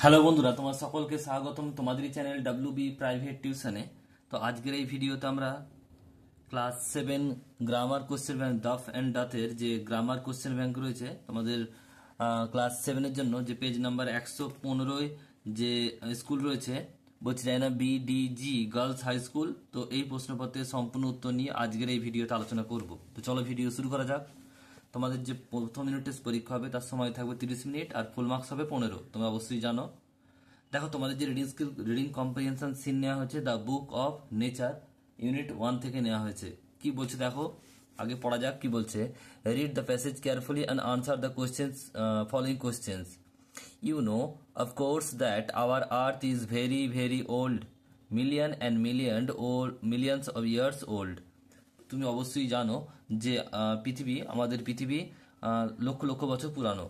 Hello বন্ধুরা, তোমার সকলকে স্বাগতম তোমাদের চ্যানেল ডাব্লিউবি প্রাইভেট টিউশনে। তো আজকের এই ভিডিওতে আমরা ক্লাস 7 গ্রামার কোশ্চেন ব্যাংক ডাফ অ্যান্ড ডাথের যে গ্রামার কোশ্চেন ব্যাংক রয়েছে তোমাদের ক্লাস 7-এর জন্য, যে পেজ নাম্বার 115 যে স্কুল রয়েছে, বলছে যাই না BDG গার্লস হাই স্কুল। তো এই প্রশ্নপত্রের সম্পূর্ণ উত্তর নিয়ে আজকের এই ভিডিওতে আলোচনা করব। তো চলো ভিডিও শুরু করা যাক। তোমাদের যে প্রথম ইউনিট টেস্ট পরীক্ষা হবে তার সময় থাকবে 30 মিনিট আর ফুল মার্কস হবে 15। তোমরা অবশ্যই জানো। দেখো, তোমাদের যে reading skill, reading comprehension seen নেওয়া হয়েছে the book of nature unit 1 থেকে নেওয়া হয়েছে। কি বলছে দেখো, আগে পড়া যাক কি বলছে। Read the passage carefully and answer the questions, following questions. You know, of course, that our earth is very, very old, millions of years old. তুমি অবশ্যই জানো যে পৃথিবী, আমাদের পৃথিবী লক্ষ লক্ষ বছর পুরানো।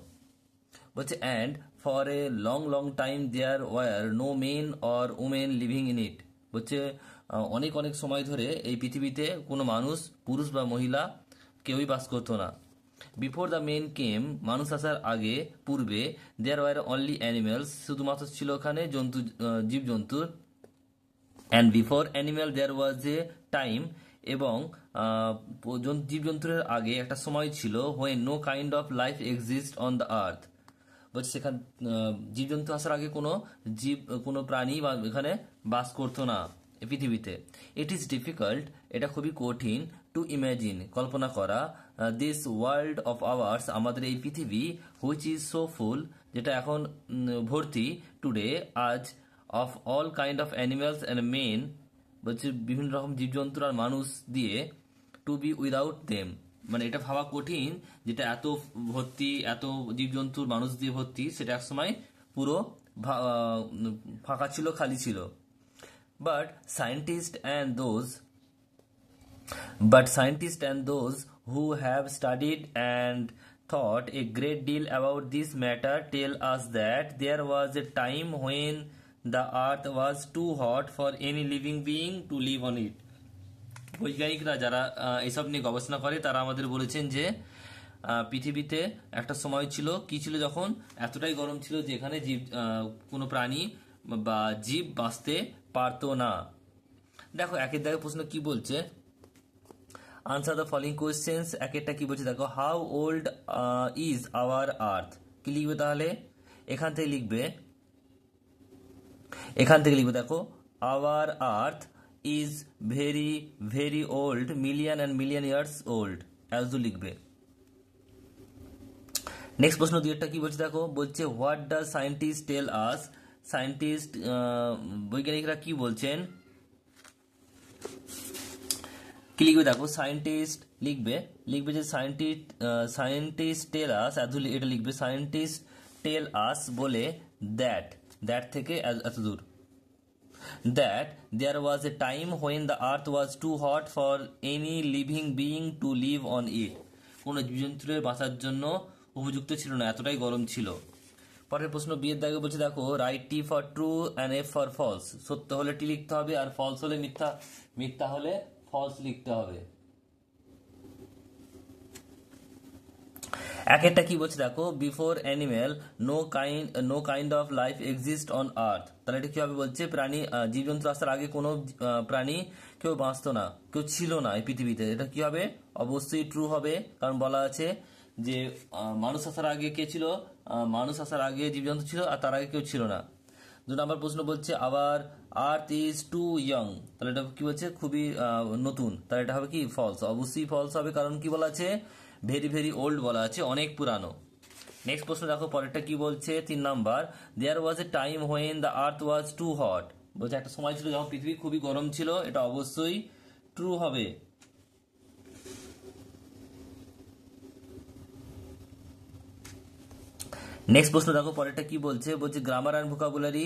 বলছে and for a long long time there were no men or women living in it. বলছে অনেক অনেক সময় ধরে এই পৃথিবীতে কোনো মানুষ, পুরুষ বা মহিলা কেউই বাস করতো না। বিফোর দ্য মেন কেম, মানুষ আসার আগে, পূর্বে, দেয়ার ওয়ার অনলি অ্যানিমেলস, শুধুমাত্র ছিল ওখানে জন্তু, জীবজন্তুর। And before animal there was a time, এবং জীবজন্তুর আগে একটা সময় ছিল, when no kind of life exist on the earth. বলছে সেখানে জীবজন্তু আসার আগে কোনো প্রাণী বা এখানে বাস করতো না এই পৃথিবীতে। ইট ইজ ডিফিকাল্ট, এটা খুবই কঠিন, টু ইম্যাজিন, কল্পনা করা, দিস ওয়ার্ল্ড অফ আওয়ার্স, আমাদের এই পৃথিবী, হুইচ ইজ সো ফুল, যেটা এখন ভর্তি, টুডে, আজ, of all kind of animals and men, বলছে বিভিন্ন রকম জীবজন্তু আর মানুষ দিয়ে, টু বি উইদাউট দেম, মানে এটা ভাবা কঠিন যেটা এত ভর্তি, এত জীবজন্তুর মানুষ দিয়ে ভর্তি, সেটা একসময় পুরো ফাঁকা ছিল, খালি ছিল। But scientist and those who have studied and thought a great deal about this matter tell us that there was a time when the earth was too hot for any living being to live on it. বৈজ্ঞানিকরা যারা এসব নিয়ে গবেষণা করে তারা আমাদের বলেছেন যে পৃথিবীতে একটা সময় ছিল, কি ছিল, যখন এতটাই গরম ছিল যে এখানে কোনো প্রাণী বা জীব বাঁচতে পারতো না। দেখো একের দাগে প্রশ্ন কি বলছে, আনসার দ্য ফলোইং কোয়েশ্চেন্স। একেরটা কি বলছে দেখো, how old is our earth. কি লিখবে তাহলে, এখান থেকে লিখবে দেখো, our earth is very very old, million and million years old, as to লিখবে। নেক্সট প্রশ্ন দুইটা কি বলছে দেখো, বলছে what does scientist tell us. বৈজ্ঞানিকরা কি বলছেন, কি লিখবে দেখো, সায়েন্টিস্ট লিখবে যে সায়েন্টিস্ট টেল আস, এটা লিখবে সায়েন্টিস্ট টেল আস বলে, দ্যাট থেকে এত দূর, that there was a time when the earth was too hot for any living being to live on it. কোনো জীবজন্তুর বাঁচার জন্য উপযুক্ত ছিল না, এতটাই গরম ছিল। পরের প্রশ্ন বিয়ের দাগে বলছে দেখো, write T for true and F for false. সত্য হলে টি লিখতে হবে আর ফলস হলে মিথ্যা হলে ফলস লিখতে হবে। একেরটা কি বলছে দেখো, before animal no kind of life exist on earth. তাহলে এটা কি হবে, বলছে প্রাণী, জীবজন্তু আসার আগে কোনো প্রাণী কেউ বাঁচতো না, কেউ ছিল না এই পৃথিবীতে। এটা কি হবে, অবশ্যই ট্রু হবে, কারণ বলা আছে যে মানুষ আসার আগে কে ছিল, মানুষ আসার আগে জীবজন্তু ছিল আর তার আগে কেউ ছিল না। 2 নম্বর প্রশ্ন বলছে our earth is too young. তাহলে এটা কি বলছে, খুবই নতুন, তাহলে এটা হবে কি ফলস, অবশ্যই ফলস হবে, কারণ কি বলা আছে, ভেরি ভেরি ওল্ড বলা আছে, অনেক পুরানো। নেক্সট প্রশ্ন দেখো, পরেরটা কি বলছে 3 number, there was a time when the earth was too hot. বলছে একটা সময় ছিল যখন পৃথিবী খুবই গরম ছিল, এটা অবশ্যই ট্রু হবে। নেক্সট প্রশ্ন দেখো, পরেরটা কি বলছে, গ্রামার অ্যান্ড ভোকাবুলারি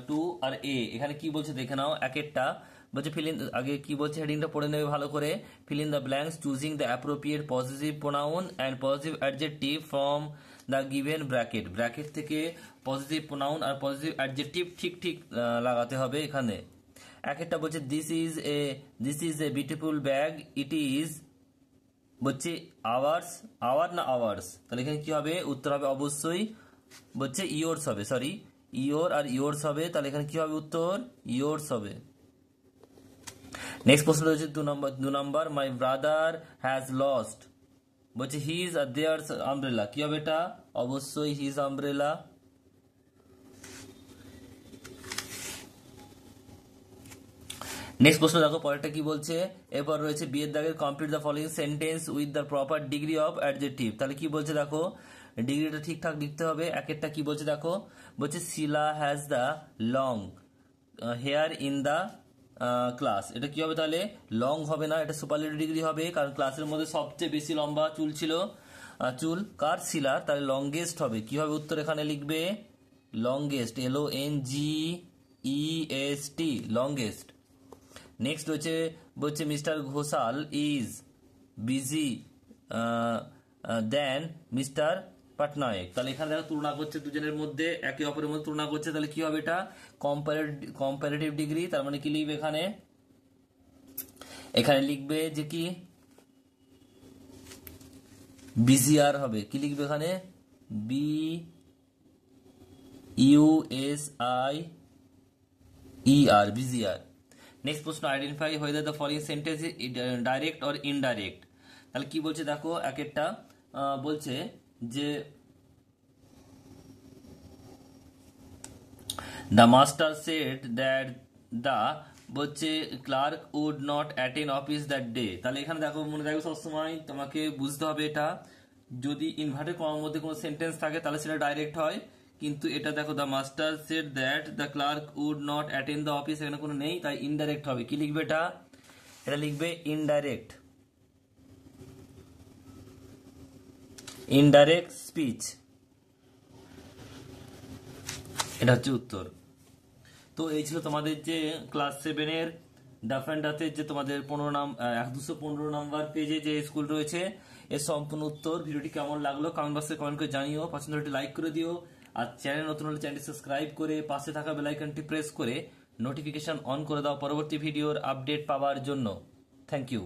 2 আর এ। এখানে কি বলছে দেখে নাও একেরটা। বলছে আগে কি বলছে, হেডিংটা পড়ে নেবে ভালো করে। Fill in the blanks choosing the appropriate positive pronoun and positive adjective from the given bracket থেকে পজিটিভ প্রোনাউন আর পজিটিভ অ্যাডজেক্টিভ ঠিক লাগাতে হবে এখানে। একেরটা বলছে this is a beautiful bag, it is, বলছে আওয়ার না আওয়ার্স, তাহলে এখানে কি হবে, উত্তর হবে অবশ্যই বলছে ইয়োর্স হবে, সরি ইয়োর আর ইয়োর্স হবে, তাহলে এখানে কি হবে উত্তর ইয়োর্স হবে। নেক্সট প্রশ্ন রয়েছে 2 নম্বর মাই ব্রাদার হ্যাজ লস্ট, বলছে হিজ আর দেয়ার্স আমব্রেলা, কি হবে এটা অবশ্যই হিজ আমব্রেলা। নেক্সট প্রশ্ন দেখো পরেরটা কি বলছে, এরপর রয়েছে বিয়ের দাগের complete the following sentence with the proper degree of adjective, তাহলে কি বলছে দেখো ডিগ্রিটা ঠিকঠাক লিখতে হবে। এক একটা কি বলছে দেখো, বলছে Sheela has the long hair in the class, এটা কি হবে তাহলে লং হবে না, এটা সুপারলেটিভ ডিগ্রি হবে, কারণ ক্লাসের মধ্যে সবচেয়ে বেশি লম্বা চুল ছিল, চুল কার শিলার, তাহলে লংগেস্ট হবে, কি হবে উত্তর এখানে লিখবে লংগেস্ট, LONGEST লংগেস্ট। নেক্সট হচ্ছে বলছে mister Ghoshal is busy then mister Patnaik, তাহলে এখানে দেখো তুলনা করছে দুজনের মধ্যে, একে অপরের মধ্যে তুলনা করছে, তাহলে কি হবে এটা কম্পারেটিভ ডিগ্রি, তার মানে কি লিখবে এখানে, এখানে লিখবে যে কি বিজিআর হবে, কি লিখবে এখানে BUSIER বিজিআর। নেক্সট প্রশ্ন identify whether the following sentence direct or indirect, তাহলে কি বলছে দেখো এক একটা বলছে যে the master said that the বলছে clerk would not attend office that day, তাহলে এখানে দেখো মনে রাখবে সবসময় তোমাকে বুঝতে হবে এটা যদি ইনভার্টেড কমার মধ্যে কোনো সেন্টেন্স থাকে তাহলে সেটা ডাইরেক্ট হয়, কিন্তু এটা দেখো the master said that the clerk would not attend the office, এখানে কোনো নেই, তাই ইনডাইরেক্ট হবে, কি লিখবে এটা, এটা লিখবে ইনডাইরেক্ট, ইনডাইরেক্ট স্পিচ, এটা হচ্ছে উত্তর। তো এই ছিল তোমাদের যে ক্লাস 7-এর ডাফ অ্যান্ড ডাথের যে তোমাদের 215 নাম্বার পেজে যে স্কুল রয়েছে এর সম্পূর্ণ উত্তর। ভিডিওটি কেমন লাগলো কমেন্ট বক্সে কমেন্ট করে জানিও, পছন্দ হলে লাইক করে দিও, আর চ্যানেল নতুন হলে চ্যানেলটি সাবস্ক্রাইব করে পাশে থাকা বেল আইকনটি প্রেস করে নোটিফিকেশন অন করে দাও পরবর্তী ভিডিওর আপডেট পাওয়ার জন্য। Thank you.